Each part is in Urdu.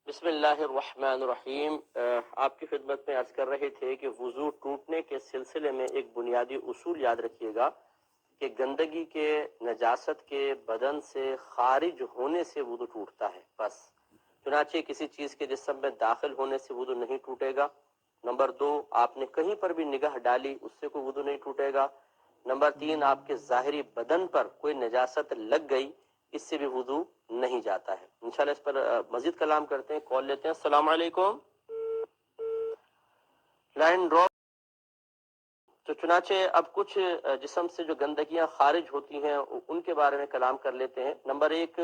بسم اللہ الرحمن الرحیم۔ آپ کی خدمت میں عرض کر رہے تھے کہ وضو ٹوٹنے کے سلسلے میں ایک بنیادی اصول یاد رکھیے گا کہ گندگی کے، نجاست کے بدن سے خارج ہونے سے وضو ٹوٹتا ہے بس، چنانچہ کسی چیز کے جسم میں داخل ہونے سے وضو نہیں ٹوٹے گا۔ نمبر 2، آپ نے کہیں پر بھی نگاہ ڈالی اس سے کوئی وضو نہیں ٹوٹے گا۔ نمبر 3، آپ کے ظاہری بدن پر کوئی نجاست لگ گئی اس سے بھی وضو نہیں جاتا ہے۔ انشاءاللہ اس پر مزید کلام کرتے ہیں، کال لیتے ہیں۔ السلام علیکم۔ Line drop. تو چنانچہ اب کچھ جسم سے جو گندگیاں خارج ہوتی ہیں ان کے بارے میں کلام کر لیتے ہیں۔ نمبر 1،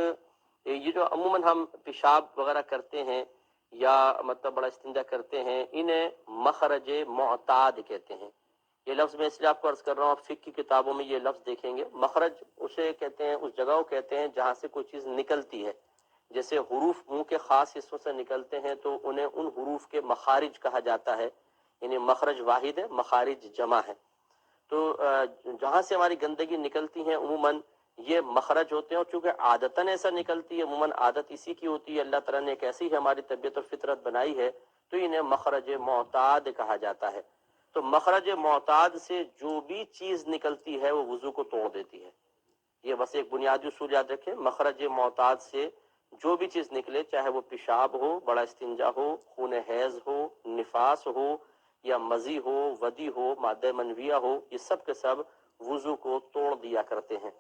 یہ جو عموماً ہم پیشاب وغیرہ کرتے ہیں یا مطلب بڑا استنجا کرتے ہیں، انہیں مخرج معتاد کہتے ہیں۔ یہ لفظ میں اس لیے آپ کو عرض کر رہا ہوں، آپ فقہ کی کتابوں میں یہ لفظ دیکھیں گے۔ مخرج اسے کہتے ہیں، اس جگہ کو کہتے ہیں جہاں سے کوئی چیز نکلتی ہے۔ جیسے حروف منہ کے خاص حصوں سے نکلتے ہیں تو انہیں ان حروف کے مخارج کہا جاتا ہے، یعنی مخرج واحد ہے، مخارج جمع ہے۔ تو جہاں سے ہماری گندگی نکلتی ہیں عموماً یہ مخرج ہوتے ہیں، اور چونکہ عادتاً ایسا نکلتی ہے، عموماً عادت اسی کی ہوتی ہے، اللہ تعالیٰ نے ایک ایسی ہماری طبیعت اور فطرت بنائی ہے، تو انہیں مخرج معتاد کہا جاتا ہے۔ تو مخرج معتاد سے جو بھی چیز نکلتی ہے وہ وضو کو توڑ دیتی ہے۔ یہ بس ایک بنیادی اصول یاد رکھیں، مخرج معتاد سے جو بھی چیز نکلے، چاہے وہ پیشاب ہو، بڑا استنجا ہو، خون حیض ہو، نفاس ہو، یا مزی ہو، ودی ہو، مادہ منویہ ہو، یہ سب کے سب وضو کو توڑ دیا کرتے ہیں۔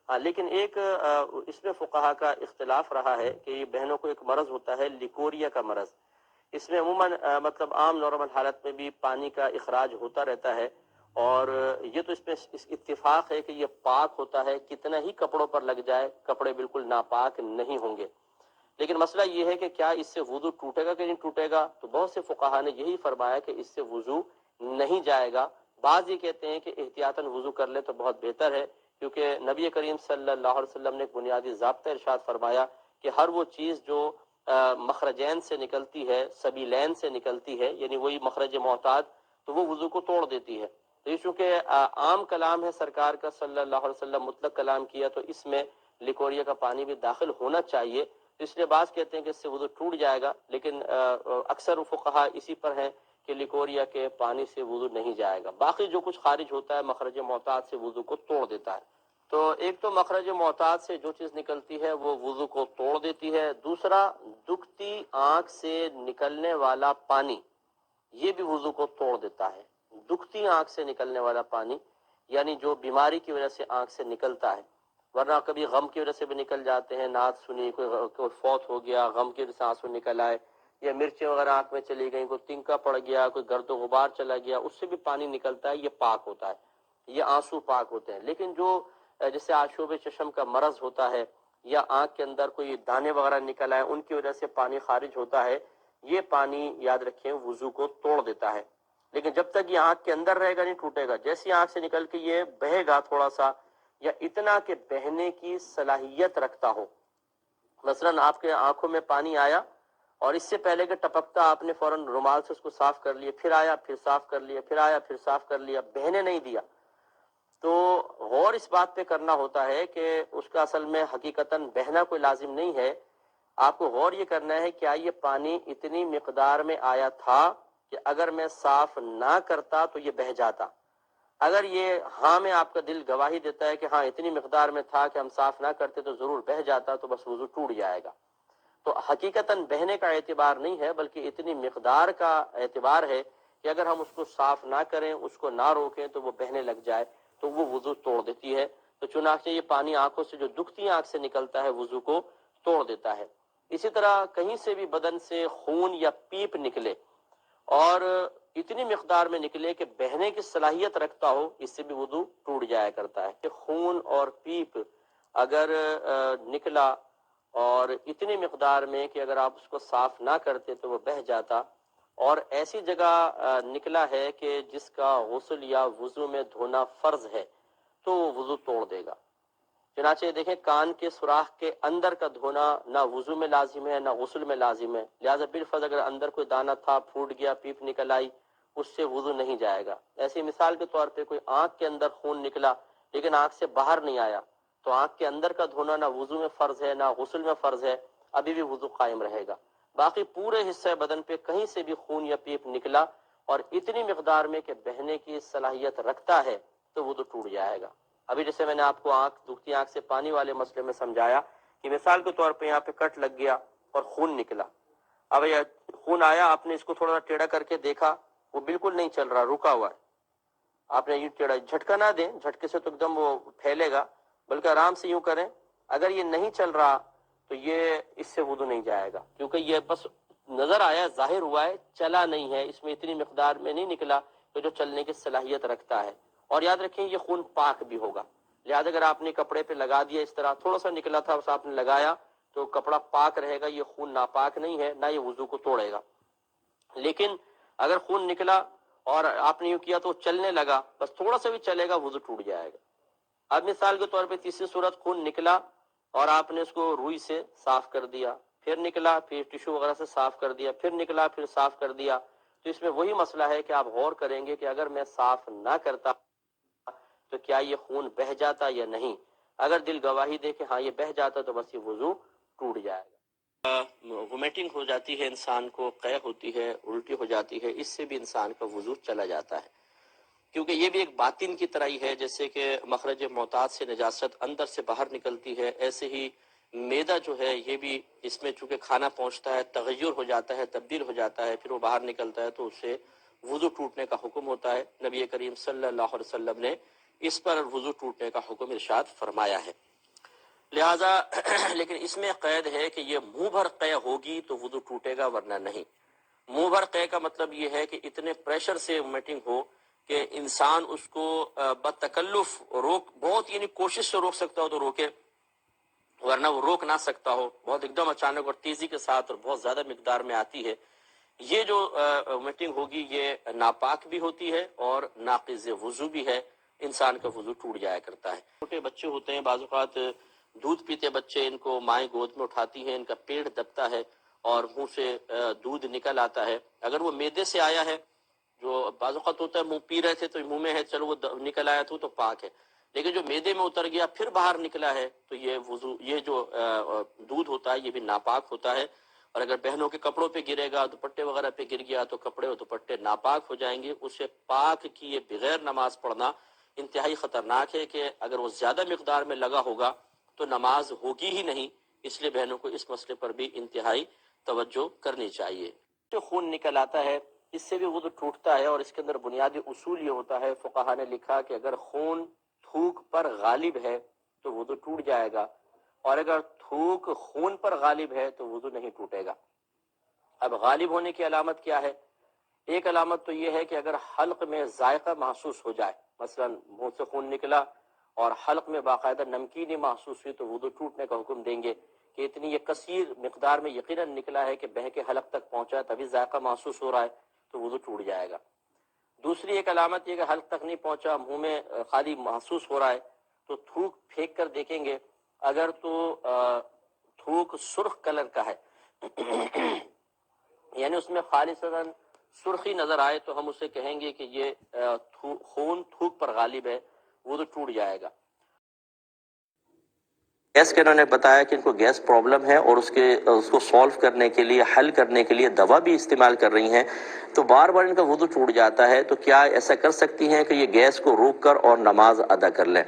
ہاں، لیکن ایک اس میں فقہا کا اختلاف رہا ہے کہ یہ بہنوں کو ایک مرض ہوتا ہے لیکوریا کا مرض۔ اس میں عموماً مطلب عام نارمل حالت میں بھی پانی کا اخراج ہوتا رہتا ہے، اور یہ تو اس میں اس اتفاق ہے کہ یہ پاک ہوتا ہے، کتنا ہی کپڑوں پر لگ جائے کپڑے بالکل ناپاک نہیں ہوں گے۔ لیکن مسئلہ یہ ہے کہ کیا اس سے وضو ٹوٹے گا کہ نہیں ٹوٹے گا؟ تو بہت سے فقہا نے یہی فرمایا کہ اس سے وضو نہیں جائے گا۔ بعض یہ کہتے ہیں کہ احتیاطاً وضو کر لے تو بہت بہتر ہے، کیونکہ نبی کریم صلی اللہ علیہ وسلم نے ایک بنیادی ضابطہ ارشاد فرمایا کہ ہر وہ چیز جو مخرجین سے نکلتی ہے، سبیلین سے نکلتی ہے، یعنی وہی مخرج معتاد، تو وہ وضو کو توڑ دیتی ہے۔ تو یہ چونکہ عام کلام ہے سرکار کا صلی اللہ علیہ وسلم، مطلق کلام کیا، تو اس میں لیکوریا کا پانی بھی داخل ہونا چاہیے۔ اس لیے بعض کہتے ہیں کہ اس سے وضو ٹوٹ جائے گا، لیکن اکثر فقہا اسی پر ہیں کہ لیکوریا کے پانی سے وضو نہیں جائے گا۔ باقی جو کچھ خارج ہوتا ہے مخرج معتاد سے وضو کو توڑ دیتا ہے۔ تو ایک تو مخرج معتاد سے جو چیز نکلتی ہے وہ وضو کو توڑ دیتی ہے۔ دوسرا، دکھتی آنکھ سے نکلنے والا پانی، یہ بھی وضو کو توڑ دیتا ہے۔ دکھتی آنکھ سے نکلنے والا پانی یعنی جو بیماری کی وجہ سے آنکھ سے نکلتا ہے، ورنہ کبھی غم کی وجہ سے بھی نکل جاتے ہیں، نعت سنی، کوئی فوت ہو گیا، غم کی وجہ سے آنسو نکل آئے، یا مرچیں وغیرہ آنکھ میں چلی گئیں، کوئی تنکا پڑ گیا، کوئی گرد و غبار چلا گیا، اس سے بھی پانی نکلتا ہے، یہ پاک ہوتا ہے، یہ آنسو پاک ہوتے ہیں۔ لیکن جو جیسے آشوب چشم کا مرض ہوتا ہے، یا آنکھ کے اندر کوئی دانے وغیرہ نکل آئے، ان کی وجہ سے پانی خارج ہوتا ہے، یہ پانی یاد رکھیں وضو کو توڑ دیتا ہے۔ لیکن جب تک یہ آنکھ کے اندر رہے گا نہیں ٹوٹے گا۔ جیسی آنکھ سے نکل کے یہ بہے گا تھوڑا سا، یا اتنا کہ بہنے کی صلاحیت رکھتا ہو، مثلاً آپ کے آنکھوں میں پانی آیا اور اس سے پہلے کہ ٹپکتا آپ نے فوراً رومال سے اس کو صاف کر لیا، پھر آیا پھر صاف کر لیا، پھر آیا پھر صاف کر لیا، بہنے نہیں دیا، تو غور اس بات پہ کرنا ہوتا ہے کہ اس کا اصل میں حقیقتاً بہنا کوئی لازم نہیں ہے۔ آپ کو غور یہ کرنا ہے کیا یہ پانی اتنی مقدار میں آیا تھا کہ اگر میں صاف نہ کرتا تو یہ بہہ جاتا؟ اگر یہ ہاں میں آپ کا دل گواہی دیتا ہے کہ ہاں اتنی مقدار میں تھا کہ ہم صاف نہ کرتے تو ضرور بہہ جاتا، تو بس وضو ٹوٹ جائے گا۔ تو حقیقتاً بہنے کا اعتبار نہیں ہے، بلکہ اتنی مقدار کا اعتبار ہے کہ اگر ہم اس کو صاف نہ کریں، اس کو نہ روکیں تو وہ بہنے لگ جائے تو وہ وضو توڑ دیتی ہے۔ تو چنانچہ یہ پانی آنکھوں سے جو دکھتی آنکھ سے نکلتا ہے وضو کو توڑ دیتا ہے۔ اسی طرح کہیں سے بھی بدن سے خون یا پیپ نکلے اور اتنی مقدار میں نکلے کہ بہنے کی صلاحیت رکھتا ہو، اس سے بھی وضو ٹوٹ جایا کرتا ہے۔ کہ خون اور پیپ اگر نکلا اور اتنی مقدار میں کہ اگر آپ اس کو صاف نہ کرتے تو وہ بہہ جاتا، اور ایسی جگہ نکلا ہے کہ جس کا غسل یا وضو میں دھونا فرض ہے، تو وہ وضو توڑ دے گا۔ چنانچہ دیکھیں کان کے سوراخ کے اندر کا دھونا نہ وضو میں لازم ہے نہ غسل میں لازم ہے، لہٰذا بالفرض اگر اندر کوئی دانہ تھا، پھوٹ گیا، پیپ نکل آئی، اس سے وضو نہیں جائے گا۔ ایسی مثال کے طور پہ کوئی آنکھ کے اندر خون نکلا لیکن آنکھ سے باہر نہیں آیا، تو آنکھ کے اندر کا دھونا نہ وضو میں فرض ہے نہ غسل میں فرض ہے، ابھی بھی وضو قائم رہے گا۔ باقی پورے حصہ بدن پہ کہیں سے بھی خون یا پیپ نکلا اور اتنی مقدار میں کہ بہنے کی صلاحیت رکھتا ہے تو وضو ٹوٹ جائے گا۔ ابھی جیسے میں نے آپ کو دکھتی آنکھ سے پانی والے مسئلے میں سمجھایا کہ مثال کے طور پہ یہاں پہ کٹ لگ گیا اور خون نکلا، اب یہ خون آیا، آپ نے اس کو تھوڑا ٹیڑھا کر کے دیکھا، وہ بالکل نہیں چل رہا، رکا ہوا ہے، آپ نے یہ ٹیڑھا جھٹکا نہ دیں، جھٹکے سے تو ایک دم وہ پھیلے گا، بلکہ آرام سے یوں کریں، اگر یہ نہیں چل رہا تو یہ اس سے وضو نہیں جائے گا، کیونکہ یہ بس نظر آیا، ظاہر ہوا ہے، چلا نہیں ہے، اس میں اتنی مقدار میں نہیں نکلا کہ جو چلنے کی صلاحیت رکھتا ہے۔ اور یاد رکھیں یہ خون پاک بھی ہوگا، لہذا اگر آپ نے کپڑے پہ لگا دیا، اس طرح تھوڑا سا نکلا تھا بس آپ نے لگایا تو کپڑا پاک رہے گا، یہ خون ناپاک نہیں ہے، نہ یہ وضو کو توڑے گا۔ لیکن اگر خون نکلا اور آپ نے یوں کیا تو چلنے لگا، بس تھوڑا سا بھی چلے گا، وضو ٹوٹ جائے گا۔ اب مثال کے طور پہ تیسری صورت، خون نکلا اور آپ نے اس کو روئی سے صاف کر دیا، پھر نکلا، پھر ٹیشو وغیرہ سے صاف کر دیا، پھر نکلا، پھر صاف کر دیا، تو اس میں وہی مسئلہ ہے کہ آپ غور کریں گے کہ اگر میں صاف نہ کرتا تو کیا یہ خون بہہ جاتا یا نہیں۔ اگر دل گواہی دے کہ ہاں یہ بہہ جاتا تو بس یہ وضو ٹوٹ جائے گا۔ وومیٹنگ ہو جاتی ہے انسان کو، قے ہوتی ہے، الٹی ہو جاتی ہے، اس سے بھی انسان کا وضو چلا جاتا ہے، کیونکہ یہ بھی ایک باطن کی طرح ہی ہے، جیسے کہ مخرج معتاد سے نجاست اندر سے باہر نکلتی ہے، ایسے ہی معدہ جو ہے یہ بھی، اس میں چونکہ کھانا پہنچتا ہے، تغیر ہو جاتا ہے، تبدیل ہو جاتا ہے، پھر وہ باہر نکلتا ہے تو اس سے وضو ٹوٹنے کا حکم ہوتا ہے۔ نبی کریم صلی اللہ علیہ وسلم نے اس پر وضو ٹوٹنے کا حکم ارشاد فرمایا ہے۔ لہذا لیکن اس میں قید ہے کہ یہ منہ بھر قے ہوگی تو وضو ٹوٹے گا، ورنہ نہیں۔ منہ بھر قے کا مطلب یہ ہے کہ اتنے پریشر سے ومیٹنگ ہو کہ انسان اس کو بتکلف روک، بہت یعنی کوشش سے روک سکتا ہو تو روکے، ورنہ وہ روک نہ سکتا ہو، بہت ایک دم اچانک اور تیزی کے ساتھ اور بہت زیادہ مقدار میں آتی ہے، یہ جو ومیٹنگ ہوگی یہ ناپاک بھی ہوتی ہے اور ناقض وضو بھی ہے، انسان کا وضو ٹوٹ جایا کرتا ہے۔ چھوٹے بچے ہوتے ہیں، بعض اوقات دودھ پیتے بچے، ان کو مائیں گود میں اٹھاتی ہیں، ان کا پیٹ دبتا ہے اور منہ سے دودھ نکل آتا ہے، اگر وہ معدے سے آیا ہے، جو بعض اوقات ہوتا ہے منہ پی رہے تھے تو منہ میں ہے، چلو وہ نکل آیا تو پاک ہے، لیکن جو معدے میں اتر گیا پھر باہر نکلا ہے تو یہ وضو، یہ جو دودھ ہوتا ہے یہ بھی ناپاک ہوتا ہے، اور اگر بہنوں کے کپڑوں پہ گرے گا، دوپٹے وغیرہ پہ گر گیا تو کپڑے اور دوپٹے ناپاک ہو جائیں گے۔ اسے پاک کیے بغیر نماز پڑھنا انتہائی خطرناک ہے، کہ اگر وہ زیادہ مقدار میں لگا ہوگا تو نماز ہوگی ہی نہیں، اس لیے بہنوں کو اس مسئلے پر بھی انتہائی توجہ کرنی چاہیے۔ جو خون نکل آتا ہے اس سے بھی وضو ٹوٹتا ہے، اور اس کے اندر بنیادی اصول یہ ہوتا ہے، فقہا نے لکھا کہ اگر خون تھوک پر غالب ہے تو وضو ٹوٹ جائے گا، اور اگر تھوک خون پر غالب ہے تو وضو نہیں ٹوٹے گا۔ اب غالب ہونے کی علامت کیا ہے؟ ایک علامت تو یہ ہے کہ اگر حلق میں ذائقہ محسوس ہو جائے، مثلا منہ سے خون نکلا اور حلق میں باقاعدہ نمکینی محسوس ہوئی تو وضو ٹوٹنے کا حکم دیں گے، کہ اتنی یہ کثیر مقدار میں یقیناً نکلا ہے کہ بہہ کے حلق تک پہنچا، تبھی ذائقہ محسوس ہو رہا ہے تو وضو ٹوٹ جائے گا۔ دوسری ایک علامت یہ کہ حلق تک نہیں پہنچا، منہ میں خالی محسوس ہو رہا ہے، تو تھوک پھینک کر دیکھیں گے، اگر تو تھوک سرخ کلر کا ہے یعنی اس میں خالصتاً سرخی نظر آئے تو ہم اسے کہیں گے کہ یہ خون تھوک پر غالب ہے، وہ تو ٹوٹ جائے گا۔ گیس کے انہوں نے بتایا کہ ان کو گیس پرابلم ہے اور اس کو سولو کرنے کے لیے، حل کرنے کے لیے دوا بھی استعمال کر رہی ہیں، تو بار بار ان کا وضو ٹوٹ جاتا ہے، تو کیا ایسا کر سکتی ہیں کہ یہ گیس کو روک کر اور نماز ادا کر لیں؟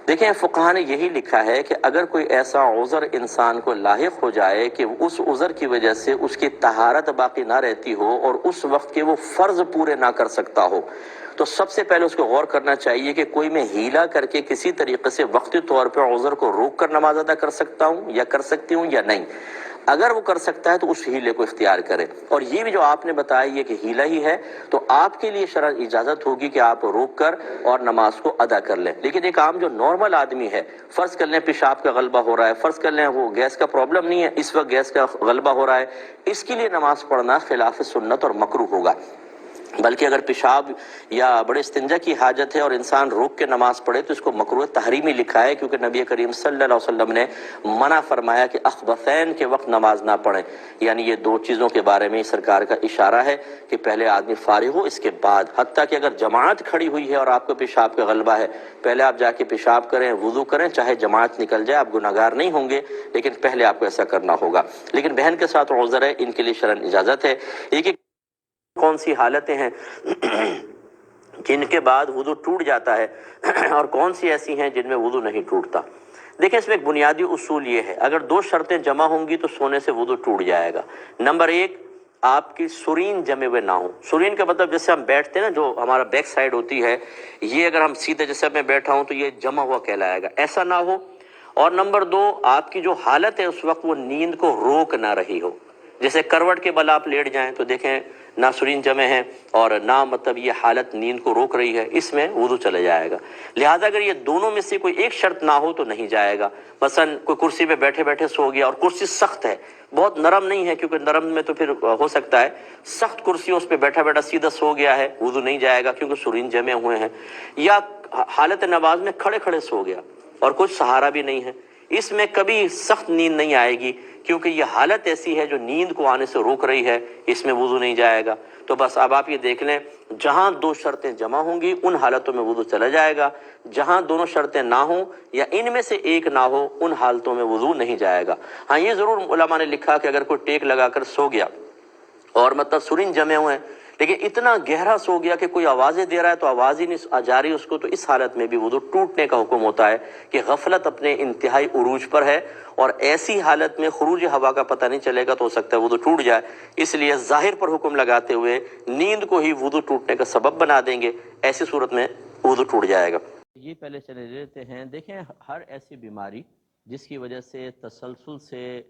دیکھیں فقہا نے یہی لکھا ہے کہ اگر کوئی ایسا عذر انسان کو لاحق ہو جائے کہ اس عذر کی وجہ سے اس کی طہارت باقی نہ رہتی ہو اور اس وقت کے وہ فرض پورے نہ کر سکتا ہو، تو سب سے پہلے اس کو غور کرنا چاہیے کہ کوئی میں ہیلا کر کے کسی طریقے سے وقتی طور پہ عذر کو روک کر نماز ادا کر سکتا ہوں یا کر سکتی ہوں یا نہیں۔ اگر وہ کر سکتا ہے تو اس ہیلے کو اختیار کرے، اور یہ بھی جو آپ نے بتایا یہ کہ ہیلا ہی ہے، تو آپ کے لیے شرعاً اجازت ہوگی کہ آپ روک کر اور نماز کو ادا کر لیں۔ لیکن ایک عام جو نارمل آدمی ہے، فرض کر لیں پیشاب کا غلبہ ہو رہا ہے، فرض کر لیں وہ گیس کا پرابلم نہیں ہے، اس وقت گیس کا غلبہ ہو رہا ہے، اس کے لیے نماز پڑھنا خلاف سنت اور مکروہ ہوگا۔ بلکہ اگر پیشاب یا بڑے استنجا کی حاجت ہے اور انسان روک کے نماز پڑھے تو اس کو مکروہ تحریمی لکھا ہے، کیونکہ نبی کریم صلی اللہ علیہ وسلم نے منع فرمایا کہ اخبثین کے وقت نماز نہ پڑھیں، یعنی یہ دو چیزوں کے بارے میں سرکار کا اشارہ ہے کہ پہلے آدمی فارغ ہو، اس کے بعد، حتیٰ کہ اگر جماعت کھڑی ہوئی ہے اور آپ کو پیشاب کا غلبہ ہے، پہلے آپ جا کے پیشاب کریں، وضو کریں، چاہے جماعت نکل جائے، آپ گناہگار نہیں ہوں گے، لیکن پہلے آپ کو ایسا کرنا ہوگا۔ لیکن بہن کے ساتھ عذر ہے، ان کے لیے شرعاً اجازت ہے۔ ایک کون سی حالتیں ہیں جن کے بعد وضو ٹوٹ جاتا ہے اور کون سی ایسی ہیں جن میں وضو نہیں ٹوٹتا؟ دیکھیں اس میں ایک بنیادی اصول یہ ہے، اگر دو شرطیں جمع ہوں گی تو سونے سے وضو ٹوٹ جائے گا۔ نمبر ایک، آپ کی سرین جمے ہوئے نہ ہو۔ سرین کا مطلب جیسے ہم بیٹھتے ہیں نا، جو ہمارا بیک سائڈ ہوتی ہے، یہ اگر ہم سیدھے جیسے میں بیٹھا ہوں تو یہ جمع ہوا کہلائے گا، ایسا نہ ہو۔ اور نمبر دو، آپ کی جو حالت ہے اس وقت وہ نیند کو روک نہ رہی ہو، جیسے کروٹ کے بل آپ لیٹ جائیں تو دیکھیں نہ سرین جمع ہے اور نہ مطلب یہ حالت نیند کو روک رہی ہے، اس میں وضو چلے جائے گا۔ لہذا اگر یہ دونوں میں سے کوئی ایک شرط نہ ہو تو نہیں جائے گا۔ مثلا کوئی کرسی پہ بیٹھے بیٹھے سو گیا اور کرسی سخت ہے، بہت نرم نہیں ہے، کیونکہ نرم میں تو پھر ہو سکتا ہے، سخت کرسی اس پہ بیٹھا بیٹھا سیدھا سو گیا ہے، وضو نہیں جائے گا کیونکہ سرین جمع ہوئے ہیں۔ یا حالت نماز میں کھڑے کھڑے سو گیا اور کچھ سہارا بھی نہیں ہے، اس میں کبھی سخت نیند نہیں آئے گی، کیونکہ یہ حالت ایسی ہے جو نیند کو آنے سے روک رہی ہے، اس میں وضو نہیں جائے گا۔ تو بس اب آپ یہ دیکھ لیں، جہاں دو شرطیں جمع ہوں گی ان حالتوں میں وضو چلا جائے گا، جہاں دونوں شرطیں نہ ہوں یا ان میں سے ایک نہ ہو ان حالتوں میں وضو نہیں جائے گا۔ ہاں یہ ضرور علماء نے لکھا کہ اگر کوئی ٹیک لگا کر سو گیا اور مطلب سرین جمے ہوئے ہیں لیکن اتنا گہرا سو گیا کہ کوئی آوازیں دے رہا ہے تو آواز ہی نہیں جا رہی اس کو، تو اس حالت میں بھی وضو ٹوٹنے کا حکم ہوتا ہے کہ غفلت اپنے انتہائی عروج پر ہے، اور ایسی حالت میں خروج ہوا کا پتہ نہیں چلے گا تو ہو سکتا ہے وضو ٹوٹ جائے۔ اس لیے ظاہر پر حکم لگاتے ہوئے نیند کو ہی وضو ٹوٹنے کا سبب بنا دیں گے، ایسی صورت میں وضو ٹوٹ جائے گا۔ یہ پہلے چلے لیتے ہیں۔ دیکھیں ہر ایسی بیماری جس کی وجہ سے تسلسل سے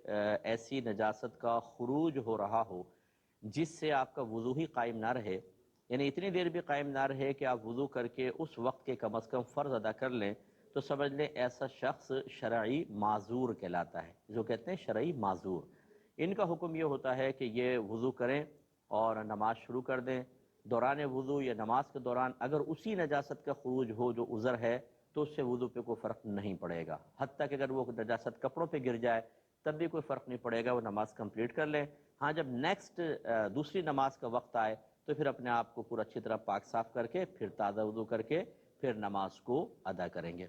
ایسی نجاست کا خروج ہو رہا ہو جس سے آپ کا وضو ہی قائم نہ رہے، یعنی اتنی دیر بھی قائم نہ رہے کہ آپ وضو کر کے اس وقت کے کم از کم فرض ادا کر لیں، تو سمجھ لیں ایسا شخص شرعی معذور کہلاتا ہے، جو کہتے ہیں شرعی معذور۔ ان کا حکم یہ ہوتا ہے کہ یہ وضو کریں اور نماز شروع کر دیں۔ دوران وضو یا نماز کے دوران اگر اسی نجاست کا خروج ہو جو عذر ہے تو اس سے وضو پہ کوئی فرق نہیں پڑے گا، حتیٰ کہ اگر وہ نجاست کپڑوں پہ گر جائے تب بھی کوئی فرق نہیں پڑے گا، وہ نماز کمپلیٹ کر لیں۔ ہاں جب نیکسٹ دوسری نماز کا وقت آئے تو پھر اپنے آپ کو پورا اچھی طرح پاک صاف کر کے پھر تازہ وضو کر کے پھر نماز کو ادا کریں گے۔